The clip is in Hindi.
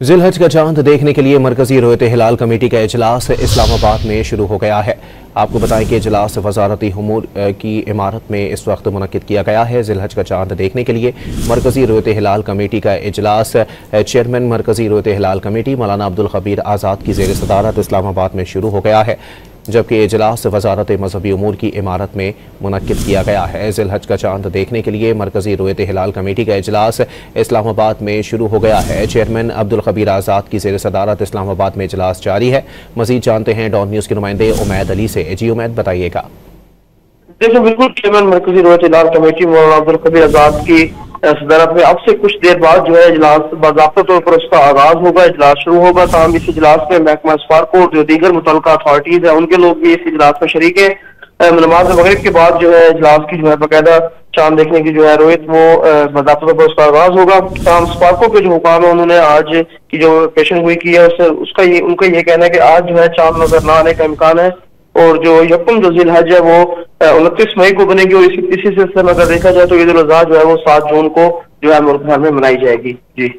जिलहज का चांद देखने के लिए मरकजी रोयत हिलाल कमेटी का इजलास इस्लामाबाद में शुरू हो गया है। आपको बताएं कि इजलास वजारती उमूर की इमारत में इस वक्त मुनक्किद किया गया है। जिलहज का चांद देखने के लिए मरकजी रोयत हिलाल कमेटी का इजलास चेयरमैन मरकजी रोयत हिलाल कमेटी मौलाना अब्दुल खबीर आज़ाद की ज़ेर सदारत इस्लामाबाद में शुरू हो गया है, जबकि इजलास वजारत मजहबी उमूर की इमारत में मुनक्किद किया गया है। जिलहज का चांद देखने के लिए मरकजी रोयत हिलाल कमेटी का इजलास इस्लामाबाद में शुरू हो गया है। चेयरमैन अब्दुल खबीर आज़ाद की ज़ेर सदारत इस्लामाबाद में इजलास जारी है। मजीद जानते हैं डॉन न्यूज़ के नुमाइंदे उमैद अली से। जी उमैद, बताइएगा। देखिए, बिल्कुल चेयरमैन मरकजी रोयत हिलाल कमेटी मौलाना अब्दुल खबीर आज़ाद की सदारत में अब से कुछ देर बाद जो है इजलास बाज़ाब्ता तौर पर उसका आगाज होगा, इजलास शुरू होगा। तमाम इस इजलास में महकमा स्पार्क और जो दीगर मुतल्लिका अथॉरिटीज है उनके लोग भी इस इजलास में शरीक है। नमाज मगरिब के बाद जो है इजलास की जो है बाकायदा चांद देखने की जो है रोयत वो बाज़ाब्ता तौर पर उसका आगाज होगा। तमाम स्पार्कों के जो हुकाम है उन्होंने आज की जो पेशन गोई की है उनका ये कहना है कि आज जो है चांद नजर न आने का इम्कान है और जो यकम जो जिलहज है वो 29 मई को बनेगी और इसी सिलसिले में अगर देखा जाए तो ईद उल अज़हा जो है वो 7 जून को जो है मुल्क भर में मनाई जाएगी। जी।